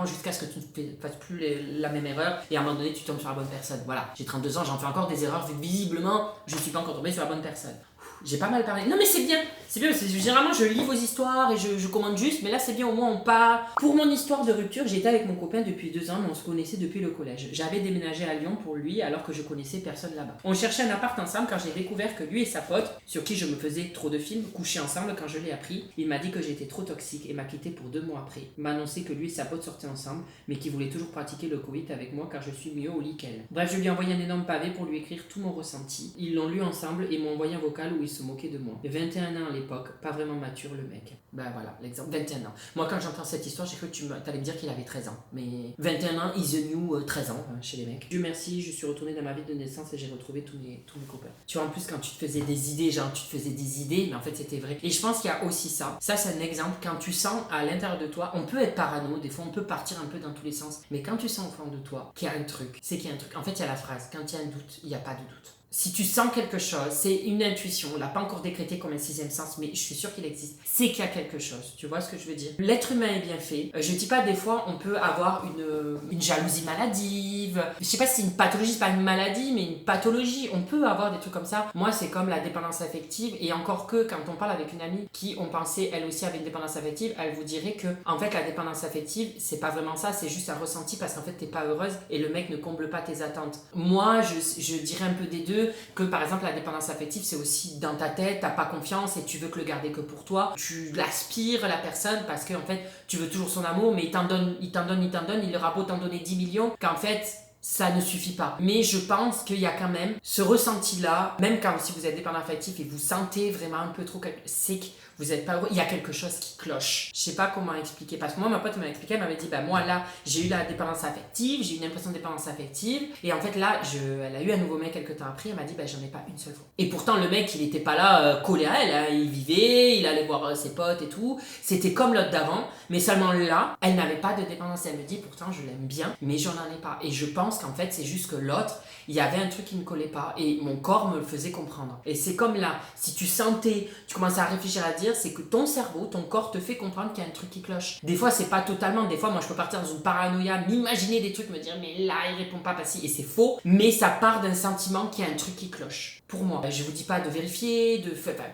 S1: jusqu'à ce que tu ne fasses plus la même erreur, et à un moment donné tu tombes sur la bonne personne. Voilà, j'ai 32 ans, j'en fais encore des erreurs, vu que visiblement je suis pas encore tombé sur la bonne personne. J'ai pas mal parlé. Non mais c'est bien, généralement je lis vos histoires et je commande juste, mais là c'est bien, au moins on part. Pour mon histoire de rupture, j'étais avec mon copain depuis 2 ans, mais on se connaissait depuis le collège. J'avais déménagé à Lyon pour lui alors que je connaissais personne là-bas. On cherchait un appart ensemble quand j'ai découvert que lui et sa pote, sur qui je me faisais trop de films, couchaient ensemble. Quand je l'ai appris, il m'a dit que j'étais trop toxique et m'a quitté pour 2 mois après. Il m'a annoncé que lui et sa pote sortaient ensemble, mais qu'il voulait toujours pratiquer le coït avec moi car je suis mieux au lit qu'elle. Bref, je lui ai envoyé un énorme pavé pour lui écrire tout mon ressenti. Ils l'ont lu ensemble et m'ont envoyé un vocal où ils se moquaient de moi. 21 ans à l'époque, pas vraiment mature le mec. Voilà, l'exemple, 21 ans. Moi quand j'entends cette histoire, j'ai cru que tu allais me dire qu'il avait 13 ans. Mais 21 ans, is the new 13 ans chez les mecs. Dieu merci, je suis retournée dans ma ville de naissance et j'ai retrouvé tous mes copains. Tu vois, en plus quand tu te faisais des idées, mais en fait c'était vrai. Et je pense qu'il y a aussi ça. Ça c'est un exemple, quand tu sens à l'intérieur de toi, on peut être parano, des fois on peut partir un peu dans tous les sens, mais quand tu sens au fond de toi qu'il y a un truc, c'est qu'il y a un truc. En fait il y a la phrase, quand il y a un doute, il n'y a pas de doute. Si tu sens quelque chose, c'est une intuition, on l'a pas encore décrété comme un 6e sens, mais je suis sûre qu'il existe, c'est qu'il y a quelque chose, tu vois ce que je veux dire? L'être humain est bien fait, je dis pas des fois on peut avoir une jalousie maladive, je sais pas si c'est une pathologie, c'est pas une maladie, mais une pathologie, on peut avoir des trucs comme ça. Moi c'est comme la dépendance affective, et encore que quand on parle avec une amie qui on pensait elle aussi avait une dépendance affective, elle vous dirait que en fait la dépendance affective c'est pas vraiment ça, c'est juste un ressenti parce qu'en fait t'es pas heureuse et le mec ne comble pas tes attentes. Moi je dirais un peu des deux, que par exemple la dépendance affective c'est aussi dans ta tête, t'as pas confiance et tu veux que le garder que pour toi, tu l'aspires la personne parce que en fait tu veux toujours son amour, mais il t'en donne, il aura beau t'en donner 10 millions qu'en fait ça ne suffit pas. Mais je pense qu'il y a quand même ce ressenti-là, même quand si vous êtes dépendant affectif et vous sentez vraiment un peu trop, c'est que vous n'êtes pas heureux, il y a quelque chose qui cloche. Je sais pas comment expliquer, parce que moi, ma pote m'a expliqué, elle m'avait dit, bah moi là, j'ai eu la dépendance affective, j'ai eu une impression de dépendance affective, et en fait là, elle a eu un nouveau mec quelques temps après, elle m'a dit, bah j'en ai pas une seule fois. Et pourtant, le mec, il était pas là collé à elle, hein. Il vivait, il allait voir ses potes et tout, c'était comme l'autre d'avant, mais seulement là, elle n'avait pas de dépendance. Elle me dit, pourtant, je l'aime bien, mais j'en en ai pas. Et je pense qu'en fait, c'est juste que l'autre, il y avait un truc qui ne collait pas, et mon corps me le faisait comprendre. Et c'est comme là, si tu sentais, tu commences à réfléchir à dire, c'est que ton cerveau, ton corps te fait comprendre qu'il y a un truc qui cloche. Des fois, c'est pas totalement, des fois, moi, je peux partir dans une paranoïa, m'imaginer des trucs, me dire, mais là, il répond pas, et c'est faux, mais ça part d'un sentiment qu'il y a un truc qui cloche. Pour moi, je vous dis pas de vérifier,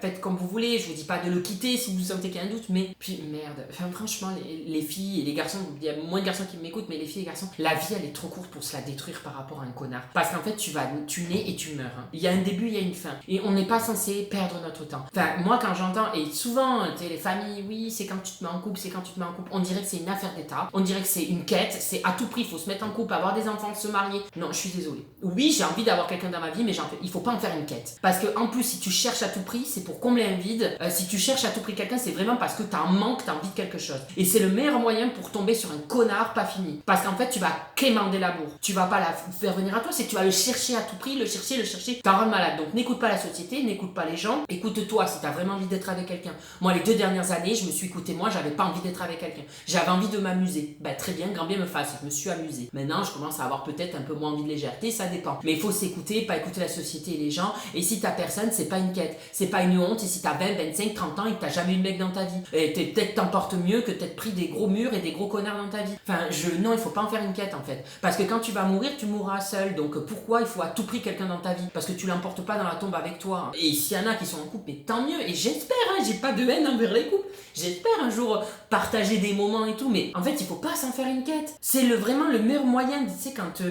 S1: faites comme vous voulez, je vous dis pas de le quitter si vous sentez qu'il y a un doute, mais puis merde, enfin, franchement, les filles et les garçons, il y a moins de garçons qui m'écoutent, mais les filles et les garçons, la vie elle est trop courte pour se la détruire par rapport à un connard. Parce qu'en fait, tu nais et tu meurs. Hein. Il y a un début, il y a une fin. Et on n'est pas censé perdre notre temps. Enfin, moi quand j'entends, et souvent, tu sais, les familles, oui, c'est quand tu te mets en couple, on dirait que c'est une affaire d'état, on dirait que c'est une quête, c'est à tout prix, il faut se mettre en couple, avoir des enfants, se marier. Non, je suis désolée. Oui, j'ai envie d'avoir quelqu'un dans ma vie, mais il faut pas en faire une quête. Parce que en plus, si tu cherches à tout prix, c'est pour combler un vide. Si tu cherches à tout prix quelqu'un, c'est vraiment parce que t'as un manque, t'as envie de quelque chose. Et c'est le meilleur moyen pour tomber sur un connard pas fini. Parce qu'en fait, tu vas quémander l'amour. Tu vas pas la faire venir à toi, c'est que tu vas le chercher à tout prix, le chercher, t'en rends malade. Donc n'écoute pas la société, n'écoute pas les gens, écoute-toi si t'as vraiment envie d'être avec quelqu'un. Moi, les 2 dernières années, je me suis écouté, moi, j'avais pas envie d'être avec quelqu'un. J'avais envie de m'amuser. Bah très bien, grand bien me fasse, je me suis amusée. Maintenant, je commence à avoir peut-être un peu moins envie de légèreté, ça dépend. Mais il faut s'écouter, pas écouter la société et les gens. Et si t'as personne, c'est pas une quête, c'est pas une honte. Et si t'as 20, 25, 30 ans et que t'as jamais eu de mec dans ta vie, et peut-être t'en portes mieux que t'être pris des gros murs et des gros connards dans ta vie. Enfin, non, il faut pas en faire une quête en fait. Parce que quand tu vas mourir, tu mourras seul. Donc pourquoi il faut à tout prix quelqu'un dans ta vie? Parce que tu l'emportes pas dans la tombe avec toi. Et s'il y en a qui sont en couple, mais tant mieux. Et j'espère, hein, j'ai pas de haine envers les couples. J'espère un jour partager des moments et tout. Mais en fait, il faut pas s'en faire une quête. C'est vraiment le meilleur moyen. Tu sais, quand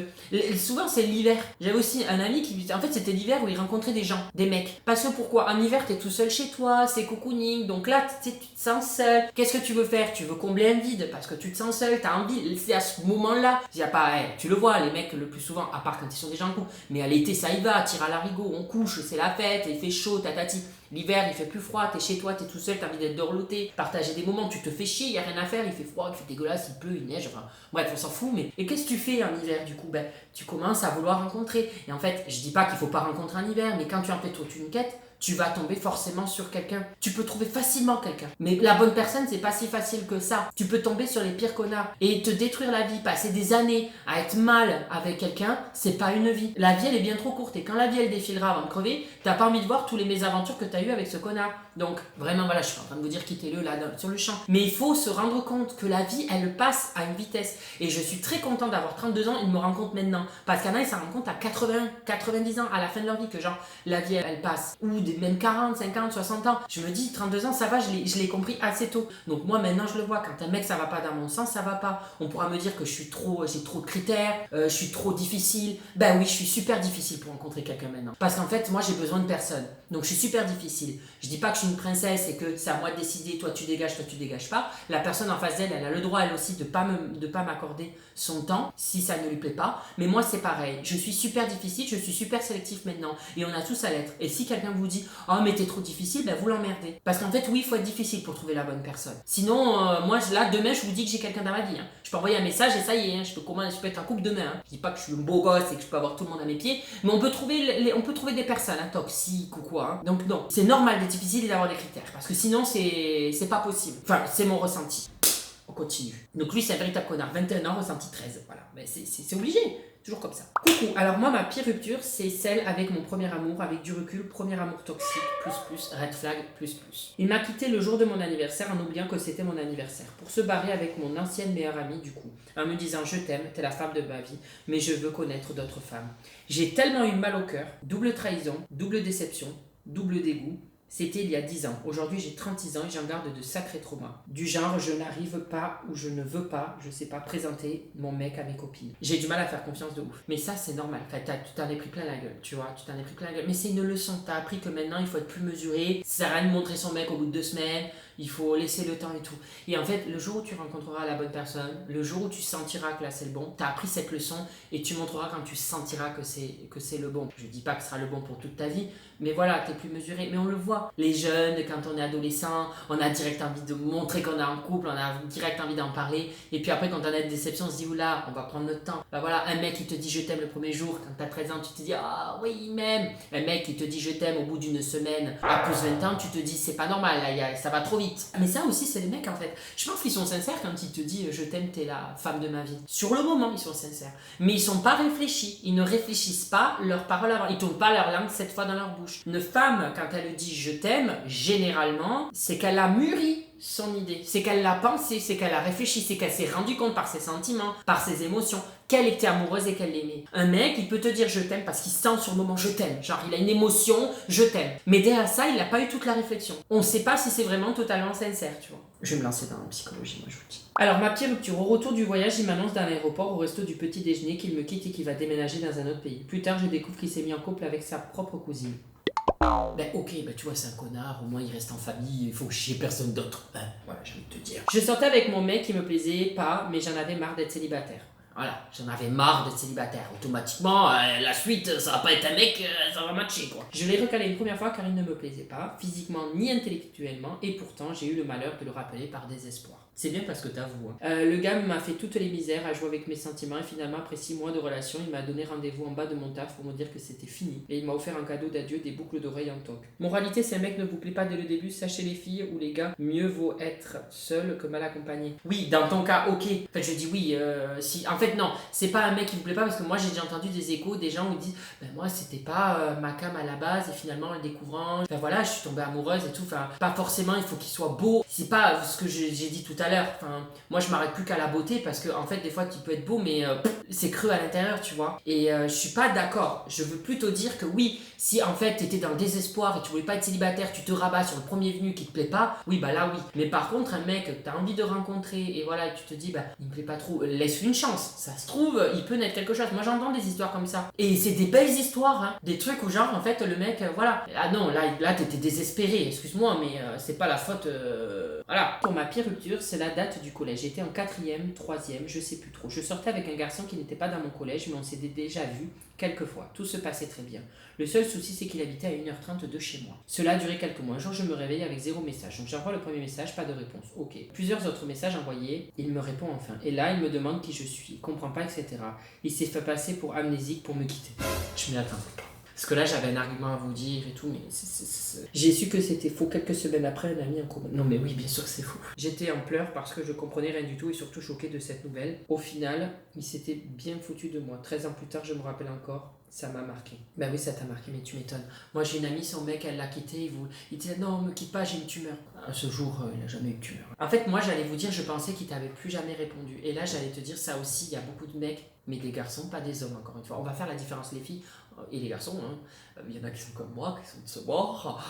S1: souvent c'est l'hiver. J'avais aussi un ami qui, en fait, c'était l'hiver où il rencontrait des gens, des mecs. Parce que pourquoi? En hiver, t'es tout seul chez toi, c'est cocooning. Donc là, tu te sens seul. Qu'est-ce que tu veux faire? Tu veux combler un vide parce que tu te sens seul. T'as envie. C'est à ce moment-là. Il y a pas, tu le vois, les mecs le plus souvent, à part quand ils sont déjà en couple. Mais à l'été, ça y va. Tire à l'arigot, on couche, c'est la fête, il fait chaud, tatati. L'hiver, il fait plus froid, t'es chez toi, t'es tout seul, t'as envie d'être dorloté, partager des moments, tu te fais chier, y a rien à faire, il fait froid, il fait dégueulasse, il pleut, il neige, enfin bref, on s'en fout, mais et qu'est-ce que tu fais en hiver du coup? Ben, tu commences à vouloir rencontrer. Et en fait, je dis pas qu'il faut pas rencontrer en hiver, mais quand tu en fais toute une quête, tu vas tomber forcément sur quelqu'un. Tu peux trouver facilement quelqu'un. Mais la bonne personne, c'est pas si facile que ça. Tu peux tomber sur les pires connards et te détruire la vie, passer des années à être mal avec quelqu'un, c'est pas une vie. La vie, elle est bien trop courte et quand la vie, elle défilera avant de crever, t'as pas envie de voir tous les mésaventures que t'as eues avec ce connard. Donc, vraiment, voilà, je suis en train de vous dire quittez-le là sur le champ. Mais il faut se rendre compte que la vie, elle passe à une vitesse. Et je suis très content d'avoir 32 ans et de me rendre compte maintenant. Parce qu'il y en a, ils s'en rendent compte à 80, 90 ans, à la fin de leur vie, que genre, la vie, elle passe. Ou même 40, 50, 60 ans. Je me dis, 32 ans, ça va, je l'ai compris assez tôt. Donc moi, maintenant, je le vois. Quand un mec, ça va pas dans mon sens, ça va pas. On pourra me dire que j'ai trop de critères, je suis trop difficile. Ben oui, je suis super difficile pour rencontrer quelqu'un maintenant. Parce qu'en fait, moi, j'ai besoin de personne. Donc je suis super difficile. Je dis pas que je suis une princesse et que c'est à moi de décider, toi tu dégages pas. La personne en face d'elle, elle a le droit elle aussi de pas m'accorder son temps si ça ne lui plaît pas. Mais moi c'est pareil. Je suis super difficile, je suis super sélectif maintenant. Et on a tous à l'être. Et si quelqu'un vous dit « Oh mais t'es trop difficile », ben vous l'emmerdez. Parce qu'en fait oui, il faut être difficile pour trouver la bonne personne. Sinon, moi là demain je vous dis que j'ai quelqu'un dans ma vie. Hein. Je peux envoyer un message et ça y est, hein, je peux être en couple demain. Hein. Je dis pas que je suis un beau gosse et que je peux avoir tout le monde à mes pieds. Mais on peut trouver des personnes hein, toxiques ou quoi. Hein. Donc non, c'est normal d'être difficile et d'avoir des critères. Parce que sinon c'est pas possible. Enfin, c'est mon ressenti. On continue. Donc lui c'est un véritable connard. 21 ans, ressenti 13. Voilà. Mais c'est obligé. Toujours comme ça. Coucou. Alors moi, ma pire rupture, c'est celle avec mon premier amour, avec du recul, premier amour toxique, red flag, Il m'a quitté le jour de mon anniversaire en oubliant que c'était mon anniversaire, pour se barrer avec mon ancienne meilleure amie du coup, en me disant je t'aime, t'es la femme de ma vie, mais je veux connaître d'autres femmes. J'ai tellement eu mal au cœur, double trahison, double déception, double dégoût. C'était il y a 10 ans. Aujourd'hui, j'ai 36 ans et j'en garde de sacrés traumas. Du genre, je n'arrive pas ou je ne veux pas, je sais pas, présenter mon mec à mes copines. J'ai du mal à faire confiance de ouf. Mais ça, c'est normal. Enfin, tu t'en es pris plein la gueule, tu vois. Tu t'en es pris plein la gueule. Mais c'est une leçon. T'as appris que maintenant, il faut être plus mesuré. Ça sert à rien de montrer son mec au bout de 2 semaines. il faut laisser le temps et tout. Et en fait, le jour où tu rencontreras la bonne personne, le jour où tu sentiras que là c'est le bon, tu as appris cette leçon et tu montreras quand tu sentiras que c'est le bon. Je dis pas que ce sera le bon pour toute ta vie, mais voilà, t'es plus mesuré. Mais on le voit, les jeunes, quand on est adolescent, on a direct envie de montrer qu'on est en couple, on a direct envie d'en parler. Et puis après, quand on a une déception, on se dit, oula, on va prendre notre temps. Bah voilà, un mec qui te dit je t'aime le premier jour, quand t'as 13 ans, tu te dis, ah oui, il m'aime. Un mec qui te dit je t'aime au bout d'une semaine, à plus 20 ans, tu te dis, c'est pas normal, là, ça va trop vite. Mais ça aussi, c'est les mecs en fait. Je pense qu'ils sont sincères quand ils te disent, je t'aime, t'es la femme de ma vie. Sur le moment, ils sont sincères. Mais ils sont pas réfléchis. Ils ne réfléchissent pas leurs paroles avant. Ils tournent pas leur langue 7 fois dans leur bouche. Une femme, quand elle dit je t'aime, généralement, c'est qu'elle a mûri son idée, c'est qu'elle l'a pensé, c'est qu'elle a réfléchi, c'est qu'elle s'est rendue compte par ses sentiments, par ses émotions, qu'elle était amoureuse et qu'elle l'aimait. Un mec, il peut te dire je t'aime parce qu'il sent sur le moment je t'aime, genre il a une émotion, je t'aime. Mais derrière ça, il n'a pas eu toute la réflexion. On ne sait pas si c'est vraiment totalement sincère, tu vois. Je vais me lancer dans la psychologie, moi je vous le dis. Alors ma petite rupture, au retour du voyage, il m'annonce dans l'aéroport au resto du petit déjeuner qu'il me quitte et qu'il va déménager dans un autre pays. Plus tard, je découvre qu'il s'est mis en couple avec sa propre cousine. Ben ok, ben tu vois c'est un connard, au moins il reste en famille, il faut que j'ai personne d'autre. Ben, voilà, j'ai envie de te dire. Je sortais avec mon mec qui me plaisait pas, mais j'en avais marre d'être célibataire. Voilà, j'en avais marre d'être célibataire. Automatiquement, la suite, ça va pas être un mec, ça va matcher quoi. Je l'ai recalé une première fois car il ne me plaisait pas, physiquement ni intellectuellement, et pourtant j'ai eu le malheur de le rappeler par désespoir. C'est bien parce que t'avoues. Hein. Le gars m'a fait toutes les misères à jouer avec mes sentiments et finalement après 6 mois de relation, il m'a donné rendez-vous en bas de mon taf pour me dire que c'était fini. Et il m'a offert un cadeau d'adieu, des boucles d'oreilles en toque. Moralité, si un mec ne vous plaît pas dès le début, sachez les filles ou les gars, mieux vaut être seul que mal accompagné. Oui, dans ton cas, ok. En fait, je dis oui, si... En fait, non, c'est pas un mec qui vous plaît pas parce que moi j'ai déjà entendu des échos, des gens où ils disent ben moi c'était pas ma cam à la base et finalement en le découvrant, ben voilà, je suis tombée amoureuse et tout. Enfin, pas forcément il faut qu'il soit beau. C'est pas ce que j'ai dit tout à l'heure. Enfin, moi je m'arrête plus qu'à la beauté parce que en fait des fois tu peux être beau mais c'est creux à l'intérieur, tu vois. Et je suis pas d'accord. Je veux plutôt dire que oui, si en fait t'étais dans le désespoir et tu voulais pas être célibataire, tu te rabats sur le premier venu qui te plaît pas, oui bah là oui. Mais par contre un mec que t'as envie de rencontrer et voilà, tu te dis bah il me plaît pas trop, laisse une chance. Ça se trouve, il peut naître quelque chose. Moi j'entends des histoires comme ça. Et c'est des belles histoires, hein. Des trucs où genre en fait le mec, voilà. Ah non, là t'étais désespéré, excuse-moi, mais c'est pas la faute. Voilà. Pour ma pire rupture, c'est la date du collège. J'étais en 4e, 3e, je sais plus trop. Je sortais avec un garçon qui n'était pas dans mon collège, mais on s'était déjà vu quelques fois. Tout se passait très bien. Le seul souci, c'est qu'il habitait à 1h30 de chez moi. Cela a duré quelques mois. Un jour, je me réveille avec 0 message. Donc j'envoie le premier message, pas de réponse. Ok. Plusieurs autres messages envoyés, il me répond enfin. Et là, il me demande qui je suis, il comprend pas, etc. Il s'est fait passer pour amnésique pour me quitter. Je m'y attendais pas. Parce que là, j'avais un argument à vous dire et tout, mais j'ai su que c'était faux quelques semaines après, un ami en commun. Non, mais oui, bien sûr que c'est faux. J'étais en pleurs parce que je comprenais rien du tout et surtout choquée de cette nouvelle. Au final, il s'était bien foutu de moi. 13 ans plus tard, je me rappelle encore, ça m'a marqué. Bah oui, ça t'a marqué, mais tu m'étonnes. Moi, j'ai une amie, son mec, elle l'a quitté, il disait non, me quitte pas, j'ai une tumeur. À ce jour, il n'a jamais eu de tumeur. En fait, moi, j'allais vous dire, je pensais qu'il t'avait plus jamais répondu. Et là, j'allais te dire, ça aussi, il y a beaucoup de mecs, mais des garçons, pas des hommes, encore une fois. On va faire la différence, les filles et les garçons, hein. Il y en a qui sont comme moi, qui sont de ce bord.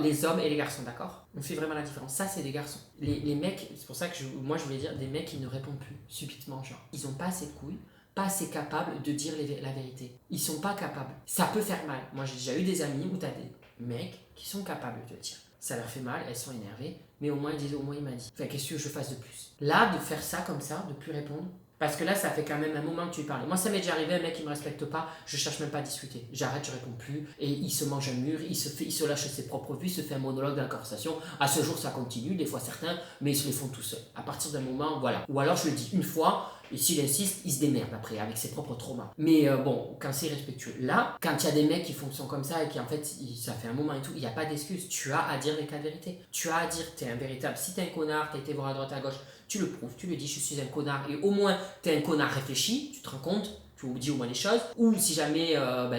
S1: Les hommes et les garçons, d'accord? On fait vraiment la différence. Ça, c'est des garçons. Les mecs, c'est pour ça que moi, je voulais dire des mecs qui ne répondent plus, subitement, genre. Ils ont pas assez de couilles, pas assez capables de dire la vérité. Ils sont pas capables. Ça peut faire mal. Moi, j'ai déjà eu des amis où t'as des mecs qui sont capables de le dire. Ça leur fait mal, elles sont énervées, mais au moins, ils disent, au moins, il m'a dit. Enfin, qu'est-ce que je fasse de plus? Là, de faire ça comme ça, de plus répondre, parce que là, ça fait quand même un moment que tu lui parlais. Moi, ça m'est déjà arrivé, un mec qui me respecte pas, je cherche même pas à discuter. J'arrête, je réponds plus, et il se mange un mur, il se lâche ses propres vues, il se fait un monologue dans la conversation. À ce jour, ça continue, des fois certains, mais ils se les font tout seuls. À partir d'un moment, voilà. Ou alors, je le dis une fois, et s'il insiste, il se démerde après, avec ses propres traumas. Mais bon, quand c'est respectueux. Là, quand il y a des mecs qui fonctionnent comme ça, et qui en fait, ça fait un moment et tout, il n'y a pas d'excuse. Tu as à dire les cas de vérité. Tu as à dire, t'es un véritable. Si t'es un connard, t'as été voir à droite à gauche, tu le prouves, tu le dis, je suis un connard, et au moins t'es un connard réfléchi, tu te rends compte, tu dis au moins les choses, ou si jamais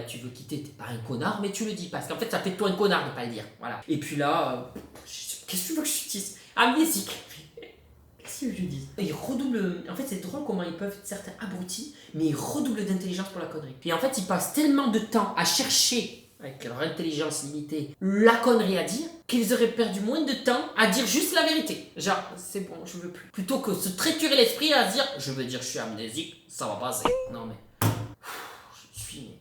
S1: tu veux quitter, t'es pas un connard, mais tu le dis, parce qu'en fait ça fait de toi un connard de pas le dire, voilà. Et puis là, qu'est-ce que tu veux que je dise? Amnésique. Qu'est-ce que je dis? Ils redoublent, en fait c'est drôle comment ils peuvent être certains abrutis, mais ils redoublent d'intelligence pour la connerie. Et en fait ils passent tellement de temps à chercher, avec leur intelligence limitée, la connerie à dire, qu'ils auraient perdu moins de temps à dire juste la vérité. Genre, c'est bon, je veux plus. Plutôt que se triturer l'esprit à se dire, je veux dire, je suis amnésique, ça va passer. Non mais, je suis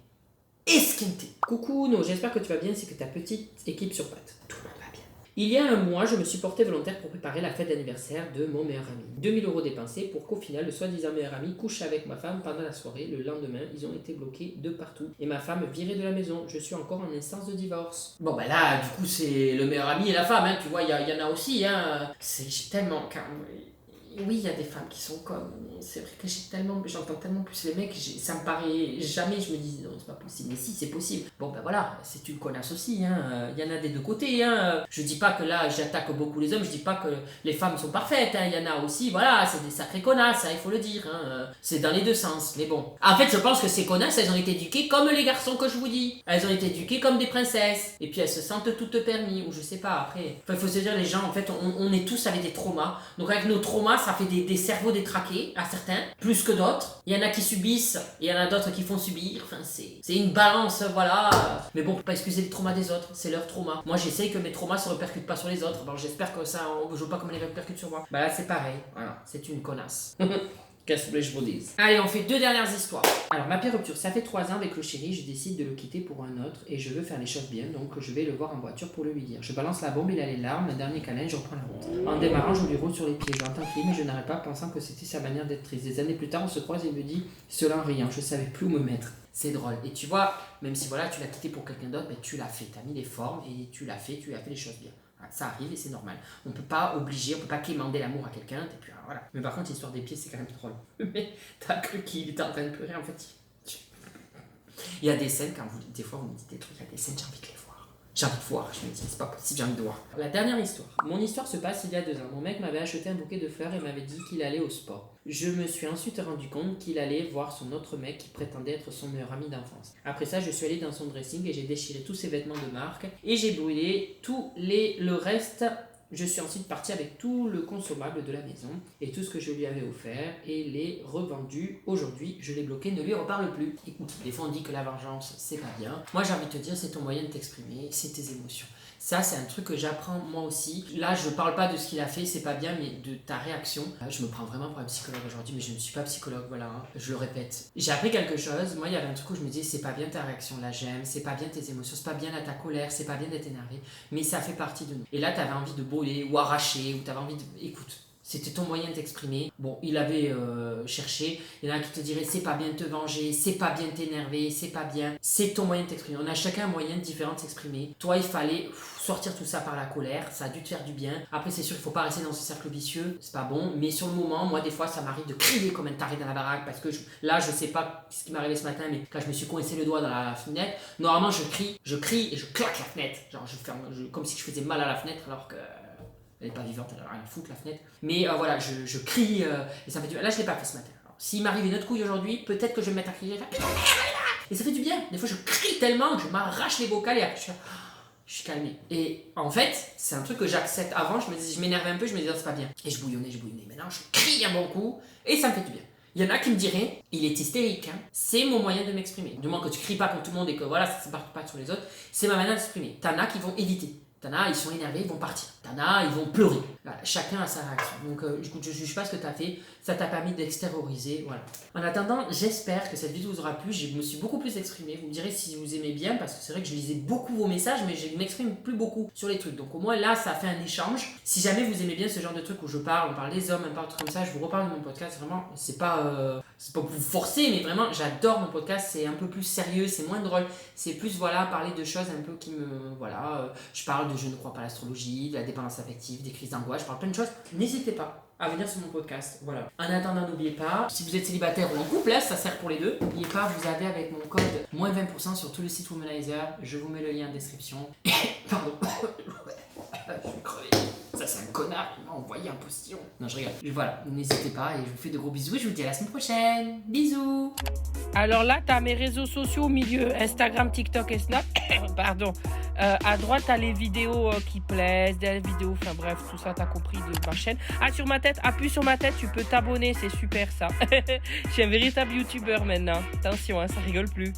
S1: esquinté. Coucou, non, j'espère que tu vas bien, c'est que ta petite équipe sur pattes. Tout le monde va bien. Il y a un mois, je me suis porté volontaire pour préparer la fête d'anniversaire de mon meilleur ami. 2000 € dépensés pour qu'au final, le soi-disant meilleur ami couche avec ma femme pendant la soirée. Le lendemain, ils ont été bloqués de partout. Et ma femme virée de la maison. Je suis encore en instance de divorce. Bon, bah là, du coup, c'est le meilleur ami et la femme, hein. Tu vois, il y en a aussi, hein. J'ai tellement... Oui, il y a des femmes qui sont comme... C'est vrai que j'entends tellement plus les mecs, ça me paraît... Jamais je me dis, non, c'est pas possible. Mais si, c'est possible. Bon, ben voilà, c'est une connasse aussi, hein. Il y en a des deux côtés, hein. Je dis pas que là, j'attaque beaucoup les hommes, je dis pas que les femmes sont parfaites, hein. Il y en a aussi, voilà, c'est des sacrées connasses, hein, il faut le dire, hein. C'est dans les deux sens, mais bon. En fait, je pense que ces connasses, elles ont été éduquées comme les garçons que je vous dis. Elles ont été éduquées comme des princesses. Et puis elles se sentent toutes permis, ou je sais pas, après... Enfin, il faut se dire, les gens, en fait, on est tous avec des traumas. Donc avec nos traumas, ça fait des cerveaux détraqués à certains, plus que d'autres. Il y en a qui subissent, et il y en a d'autres qui font subir. Enfin, c'est une balance, voilà. Mais bon, faut pas excuser les traumas des autres, c'est leur trauma. Moi, j'essaye que mes traumas se répercutent pas sur les autres. Bon, j'espère que ça, on joue pas comme les répercute sur moi. Bah là, c'est pareil. Voilà, c'est une connasse. Qu'est-ce que je vous dise? Allez, on fait 2 dernières histoires. Alors, ma pire rupture, ça fait 3 ans avec le chéri, je décide de le quitter pour un autre et je veux faire les choses bien, donc je vais le voir en voiture pour le lui dire. Je balance la bombe, il a les larmes, un dernier câlin, je reprends la route. En démarrant, je lui roule sur les pieds, j'entends crier, mais je n'arrête pas pensant que c'était sa manière d'être triste. Des années plus tard, on se croise et il me dit, cela en riant, je savais plus où me mettre. C'est drôle. Et tu vois, même si voilà, tu l'as quitté pour quelqu'un d'autre, mais tu l'as fait, tu as mis les formes et tu l'as fait les choses bien. Ça arrive et c'est normal. On peut pas obliger, on peut pas quémander l'amour à quelqu'un, et puis voilà. Mais par contre, l'histoire des pieds, c'est quand même drôle. Mais t'as cru qu'il était en train de pleurer, en fait. Il y a des scènes, des fois vous me dites des trucs, il y a des scènes, j'ai envie de les voir. J'ai envie de voir, je me dis, c'est pas possible, j'ai envie de voir. La dernière histoire. Mon histoire se passe il y a 2 ans. Mon mec m'avait acheté un bouquet de fleurs et m'avait dit qu'il allait au sport. Je me suis ensuite rendu compte qu'il allait voir son autre mec qui prétendait être son meilleur ami d'enfance. Après ça, je suis allé dans son dressing et j'ai déchiré tous ses vêtements de marque et j'ai brûlé le reste. Je suis ensuite parti avec tout le consommable de la maison et tout ce que je lui avais offert et l'ai revendu. Aujourd'hui, je l'ai bloqué, ne lui reparle plus. Écoute, des fois on dit que la vengeance, c'est pas bien. Moi j'ai envie de te dire, c'est ton moyen de t'exprimer, c'est tes émotions. Ça, c'est un truc que j'apprends moi aussi. Là, je parle pas de ce qu'il a fait, c'est pas bien, mais de ta réaction. Je me prends vraiment pour un psychologue aujourd'hui, mais je ne suis pas psychologue, voilà, hein. Je le répète. J'ai appris quelque chose. Moi, il y avait un truc où je me disais, c'est pas bien ta réaction, là, j'aime, c'est pas bien tes émotions, c'est pas bien là, ta colère, c'est pas bien d'être énervé, mais ça fait partie de nous. Et là, t'avais envie de brûler ou arracher, ou t'avais envie de... Écoute, c'était ton moyen de t'exprimer. Bon, il avait cherché. Il y en a qui te diraient c'est pas bien de te venger, c'est pas bien de t'énerver, c'est pas bien. C'est ton moyen de t'exprimer. On a chacun un moyen différent de s'exprimer. Toi, il fallait sortir tout ça par la colère. Ça a dû te faire du bien. Après, c'est sûr qu'il faut pas rester dans ce cercle vicieux. C'est pas bon. Mais sur le moment, moi, des fois, ça m'arrive de crier comme un taré dans la baraque parce que là, je sais pas ce qui m'est arrivé ce matin, mais quand je me suis coincé le doigt dans la fenêtre, normalement, je crie et je claque la fenêtre. Genre, comme si je faisais mal à la fenêtre alors que... Elle n'est pas vivante, elle a rien à foutre la fenêtre. Mais voilà, je crie et ça fait du bien. Là, je ne l'ai pas fait ce matin. Alors, s'il m'arrive une autre couille aujourd'hui, peut-être que je vais me mettre à crier. Et ça fait du bien. Des fois, je crie tellement que je m'arrache les vocales et après, je suis calmé. Et en fait, c'est un truc que j'accepte. Avant, je m'énervais un peu, je me disais, c'est pas bien. Et je bouillonnais. Maintenant, je crie un bon coup et ça me fait du bien. Il y en a qui me diraient, il est hystérique, hein. C'est mon moyen de m'exprimer. Du moins que tu cries pas contre tout le monde et que voilà, ça ne se part pas sur les autres, c'est ma manière d'exprimer. T'en as qui vont éviter. T'en as, ils sont énervés, ils vont partir. T'en as, ils vont pleurer. Voilà, chacun a sa réaction. Donc, écoute, je ne juge pas ce que t'as fait. Ça t'a permis d'extérioriser. Voilà. En attendant, j'espère que cette vidéo vous aura plu. Je me suis beaucoup plus exprimé. Vous me direz si vous aimez bien, parce que c'est vrai que je lisais beaucoup vos messages, mais je m'exprime plus beaucoup sur les trucs. Donc, au moins, là, ça fait un échange. Si jamais vous aimez bien ce genre de truc où on parle des hommes, un peu comme ça, je vous reparle de mon podcast. Vraiment, c'est pas pour vous forcer, mais vraiment, j'adore mon podcast. C'est un peu plus sérieux, c'est moins drôle. C'est plus, voilà, parler de choses un peu qui me... Voilà, je parle de je ne crois pas à l'astrologie, de la dépendance affective, des crises d'angoisse, je parle plein de choses. N'hésitez pas à venir sur mon podcast. Voilà. En attendant, n'oubliez pas, si vous êtes célibataire ou en couple, là, ça sert pour les deux. N'oubliez pas, vous avez avec mon code moins 20% sur tout le site Womanizer. Je vous mets le lien en description. Pardon. Je suis crevé. Ça, c'est un connard qui m'a envoyé un postillon. Non, je rigole. Voilà, n'hésitez pas et je vous fais de gros bisous et je vous dis à la semaine prochaine. Bisous.
S2: Alors là, tu as mes réseaux sociaux au milieu, Instagram, TikTok et Snap. Pardon. À droite, tu as les vidéos qui plaisent, des vidéos, enfin bref, tout ça, tu as compris de ma chaîne. Ah, sur ma tête, appuie sur ma tête, tu peux t'abonner, c'est super ça. Je suis un véritable youtubeur maintenant. Attention, hein, ça rigole plus.